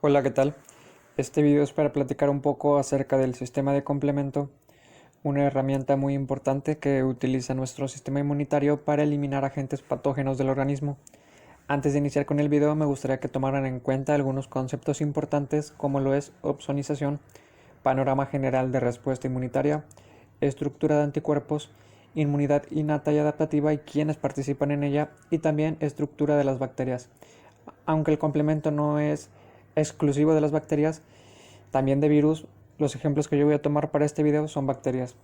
Hola, ¿qué tal? Este video es para platicar un poco acerca del sistema de complemento, una herramienta muy importante que utiliza nuestro sistema inmunitario para eliminar agentes patógenos del organismo. Antes de iniciar con el video, me gustaría que tomaran en cuenta algunos conceptos importantes como lo es opsonización, panorama general de respuesta inmunitaria, estructura de anticuerpos, inmunidad innata y adaptativa y quienes participan en ella, y también estructura de las bacterias. Aunque el complemento no es exclusivo de las bacterias, también de virus, los ejemplos que yo voy a tomar para este video son bacterias.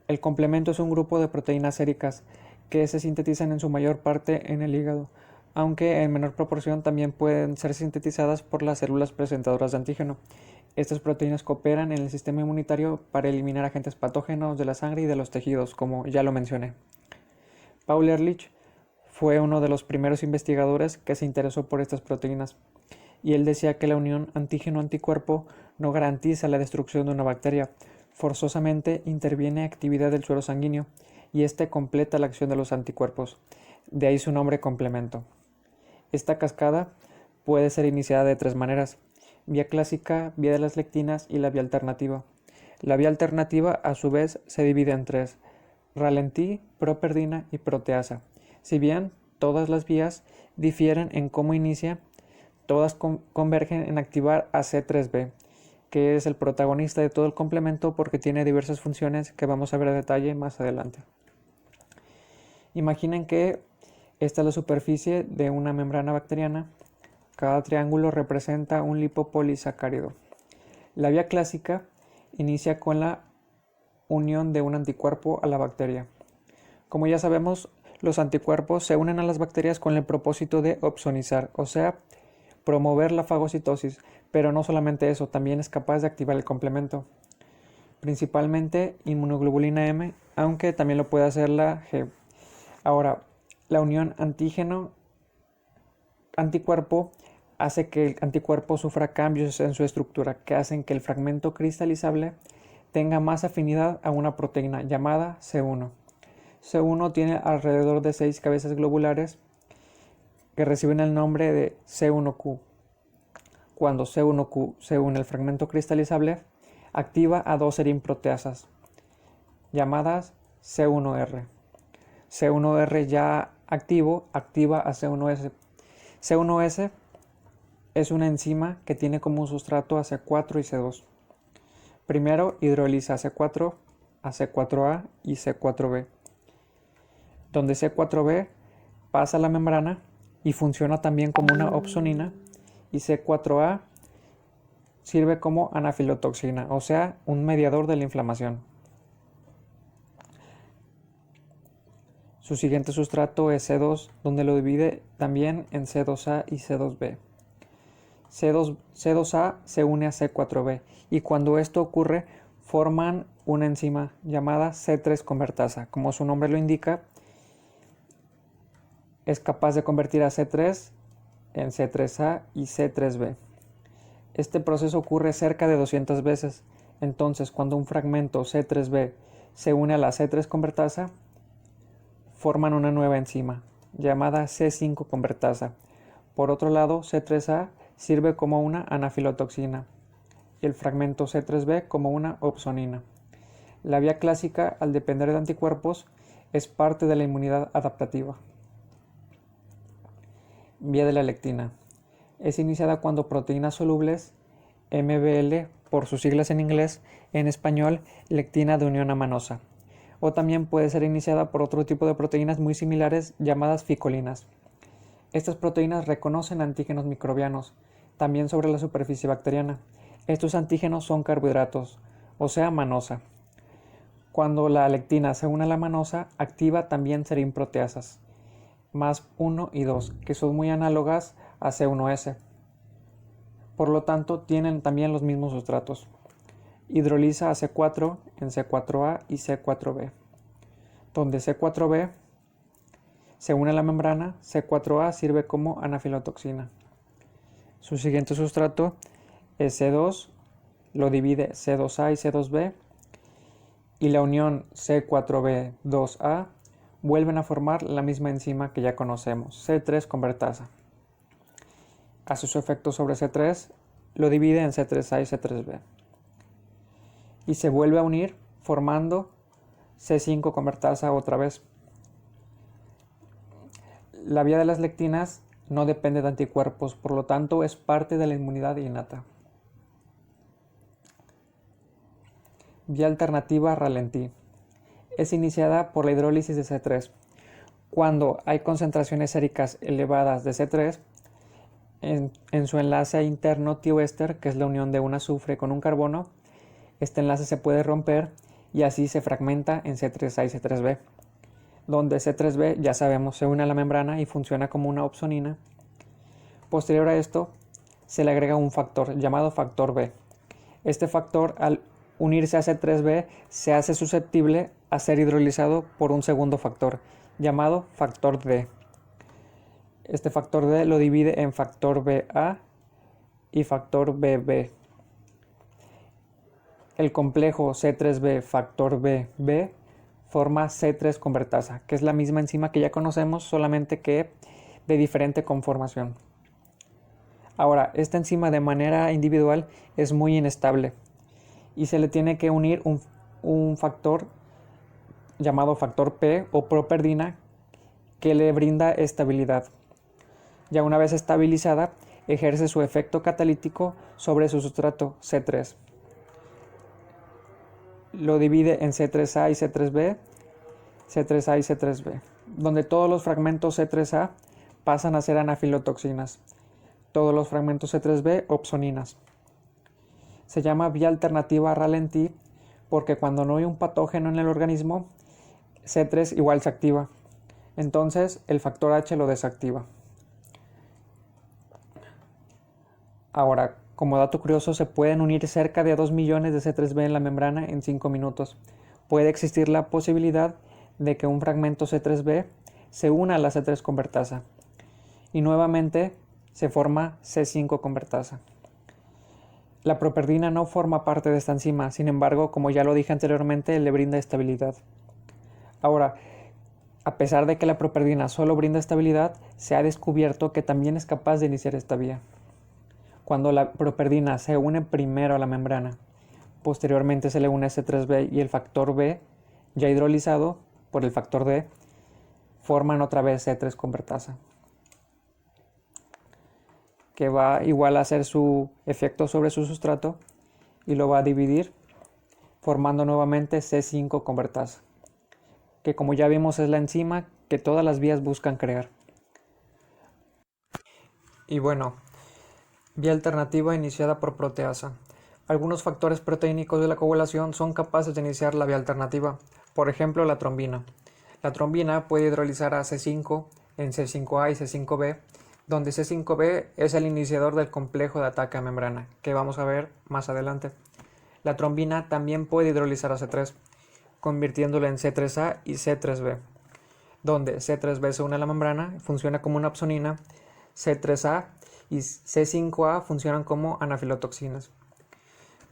El complemento es un grupo de proteínas séricas que se sintetizan en su mayor parte en el hígado, aunque en menor proporción también pueden ser sintetizadas por las células presentadoras de antígeno. Estas proteínas cooperan en el sistema inmunitario para eliminar agentes patógenos de la sangre y de los tejidos, como ya lo mencioné. Paul Ehrlich fue uno de los primeros investigadores que se interesó por estas proteínas, y él decía que la unión antígeno-anticuerpo no garantiza la destrucción de una bacteria, forzosamente interviene actividad del suero sanguíneo y éste completa la acción de los anticuerpos, de ahí su nombre complemento. Esta cascada puede ser iniciada de tres maneras: vía clásica, vía de las lectinas y la vía alternativa. La vía alternativa a su vez se divide en tres: ralentí, properdina y proteasa. Si bien todas las vías difieren en cómo inicia, todas convergen en activar a C3b, que es el protagonista de todo el complemento porque tiene diversas funciones que vamos a ver a detalle más adelante. Imaginen que esta es la superficie de una membrana bacteriana. Cada triángulo representa un lipopolisacárido. La vía clásica inicia con la unión de un anticuerpo a la bacteria. Como ya sabemos, los anticuerpos se unen a las bacterias con el propósito de opsonizar, o sea, promover la fagocitosis, pero no solamente eso, también es capaz de activar el complemento, principalmente inmunoglobulina M, aunque también lo puede hacer la G. Ahora, la unión antígeno-anticuerpo hace que el anticuerpo sufra cambios en su estructura que hacen que el fragmento cristalizable tenga más afinidad a una proteína llamada C1. C1 tiene alrededor de 6 cabezas globulares que reciben el nombre de C1Q. Cuando C1Q se une al fragmento cristalizable, activa a dos serinproteasas llamadas C1R. C1R ya activo activa a C1S. C1S es una enzima que tiene como un sustrato a C4 y C2. Primero hidroliza a C4, a C4A y C4B, donde C4B pasa a la membrana y funciona también como una opsonina, y C4A sirve como anafilotoxina, o sea, un mediador de la inflamación. Su siguiente sustrato es C2, donde lo divide también en C2A y C2B. C2A se une a C4B y cuando esto ocurre forman una enzima llamada C3 convertasa. Como su nombre lo indica, es capaz de convertir a C3 en C3A y C3B. Este proceso ocurre cerca de 200 veces. Entonces, cuando un fragmento C3b se une a la C3 convertasa, forman una nueva enzima, llamada C5 convertasa. Por otro lado, C3A sirve como una anafilotoxina y el fragmento C3b como una opsonina. La vía clásica, al depender de anticuerpos, es parte de la inmunidad adaptativa. Vía de la lectina. Es iniciada cuando proteínas solubles, MBL por sus siglas en inglés, en español lectina de unión amanosa, o también puede ser iniciada por otro tipo de proteínas muy similares llamadas ficolinas. Estas proteínas reconocen antígenos microbianos, también sobre la superficie bacteriana. Estos antígenos son carbohidratos, o sea, manosa. Cuando la lectina se une a la manosa, activa también serinproteasas, más 1 y 2, que son muy análogas a C1S. Por lo tanto, tienen también los mismos sustratos. Hidroliza a C4 en C4A y C4B, donde C4B se une a la membrana, C4A sirve como anafilotoxina. Su siguiente sustrato es C2, lo divide C2A y C2B, y la unión C4B2A vuelven a formar la misma enzima que ya conocemos, C3 convertasa. hace su efecto sobre C3, lo divide en C3A y C3B. Y se vuelve a unir formando C5 convertasa otra vez. La vía de las lectinas no depende de anticuerpos, por lo tanto es parte de la inmunidad innata. Vía alternativa ralentí. Es iniciada por la hidrólisis de C3. Cuando hay concentraciones séricas elevadas de C3, en su enlace interno tioéster, que es la unión de un azufre con un carbono, este enlace se puede romper y así se fragmenta en C3A y C3B, donde C3B, ya sabemos, se une a la membrana y funciona como una opsonina. Posterior a esto, se le agrega un factor llamado factor B. Este factor, al unirse a C3B, se hace susceptible a ser hidrolizado por un segundo factor, llamado factor D. Este factor D lo divide en factor BA y factor BB. El complejo C3B factor BB forma C3 convertasa, que es la misma enzima que ya conocemos, solamente que de diferente conformación. Ahora, esta enzima de manera individual es muy inestable y se le tiene que unir un factor llamado factor P o properdina que le brinda estabilidad. Ya una vez estabilizada, ejerce su efecto catalítico sobre su sustrato C3. Lo divide en C3A y C3B, C3A y C3B, donde todos los fragmentos C3A pasan a ser anafilotoxinas, todos los fragmentos C3B opsoninas. Se llama vía alternativa ralentí porque cuando no hay un patógeno en el organismo, C3 igual se activa, entonces el factor H lo desactiva. Ahora, como dato curioso, se pueden unir cerca de 2 millones de C3B en la membrana en 5 minutos. Puede existir la posibilidad de que un fragmento C3B se una a la C3 convertasa y nuevamente se forma C5 convertasa. La properdina no forma parte de esta enzima, sin embargo, como ya lo dije anteriormente, le brinda estabilidad. Ahora, a pesar de que la properdina solo brinda estabilidad, se ha descubierto que también es capaz de iniciar esta vía. Cuando la properdina se une primero a la membrana, posteriormente se le une C3B y el factor B, ya hidrolizado por el factor D, forman otra vez C3 convertasa, que va igual a hacer su efecto sobre su sustrato y lo va a dividir formando nuevamente C5 convertasa, que como ya vimos es la enzima que todas las vías buscan crear. Y bueno, vía alternativa iniciada por proteasa. Algunos factores proteínicos de la coagulación son capaces de iniciar la vía alternativa, por ejemplo la trombina. La trombina puede hidrolizar a C5 en C5A y C5B, donde C5B es el iniciador del complejo de ataque a membrana, que vamos a ver más adelante. La trombina también puede hidrolizar a C3, convirtiéndolo en C3A y C3B, donde C3B se une a la membrana, funciona como una opsonina, C3A y C5A funcionan como anafilotoxinas.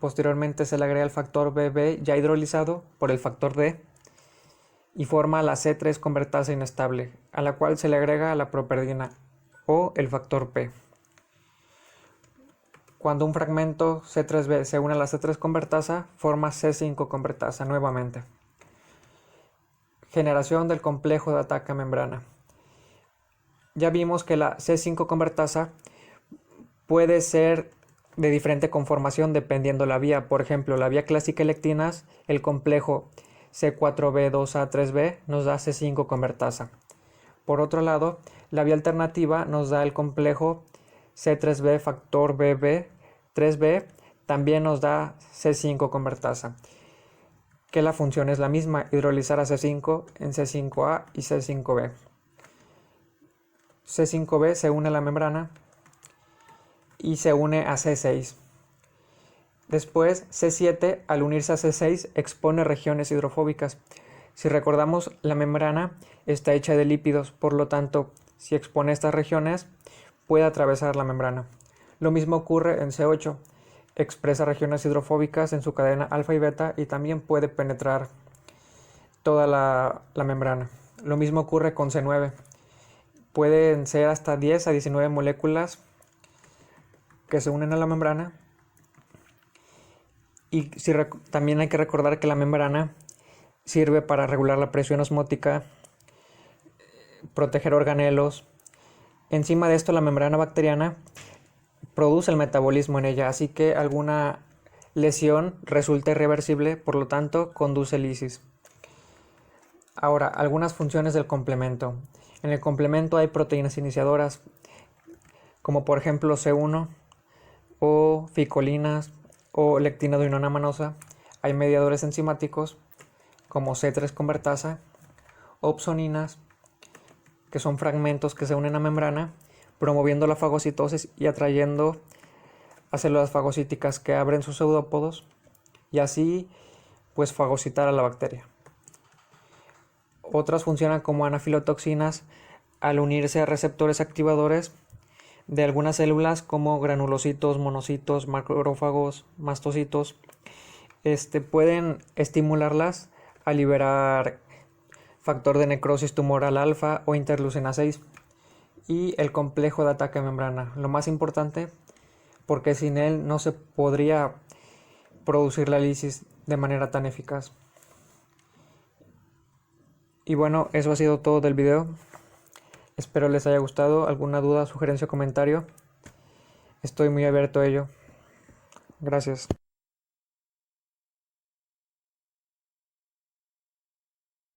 Posteriormente se le agrega el factor BB ya hidrolizado por el factor D y forma la C3 convertasa inestable, a la cual se le agrega la properdina o el factor P. Cuando un fragmento C3B se une a la C3 convertasa, forma C5 convertasa nuevamente. Generación del complejo de ataque a membrana. Ya vimos que la C5 convertasa puede ser de diferente conformación dependiendo la vía. Por ejemplo, la vía clásica de lectinas, el complejo C4B2A3B nos da C5 convertasa. Por otro lado, la vía alternativa nos da el complejo C3B factor BB 3B, también nos da C5 convertasa, que la función es la misma, hidrolizar a C5 en C5A y C5B. C5B se une a la membrana y se une a C6. Después, C7, al unirse a C6, expone regiones hidrofóbicas. Si recordamos, la membrana está hecha de lípidos, por lo tanto, si expone estas regiones, puede atravesar la membrana. Lo mismo ocurre en C8, expresa regiones hidrofóbicas en su cadena alfa y beta y también puede penetrar toda la membrana. Lo mismo ocurre con C9, pueden ser hasta 10 a 19 moléculas que se unen a la membrana. Y también hay que recordar que la membrana sirve para regular la presión osmótica, proteger organelos. Encima de esto, la membrana bacteriana produce el metabolismo en ella, así que alguna lesión resulta irreversible, por lo tanto conduce lisis. Ahora, algunas funciones del complemento. En el complemento hay proteínas iniciadoras, como por ejemplo C1 o ficolinas o lectina manosa. Hay mediadores enzimáticos como C3 convertasa, opsoninas, que son fragmentos que se unen a membrana, promoviendo la fagocitosis y atrayendo a células fagocíticas que abren sus pseudópodos y así pues fagocitar a la bacteria. Otras funcionan como anafilotoxinas al unirse a receptores activadores de algunas células como granulocitos, monocitos, macrófagos, mastocitos. Pueden estimularlas a liberar factor de necrosis tumoral alfa o interleucina 6 y el complejo de ataque a membrana. Lo más importante, porque sin él no se podría producir la lisis de manera tan eficaz. Y bueno, eso ha sido todo del video. Espero les haya gustado. ¿Alguna duda, sugerencia o comentario? Estoy muy abierto a ello. Gracias.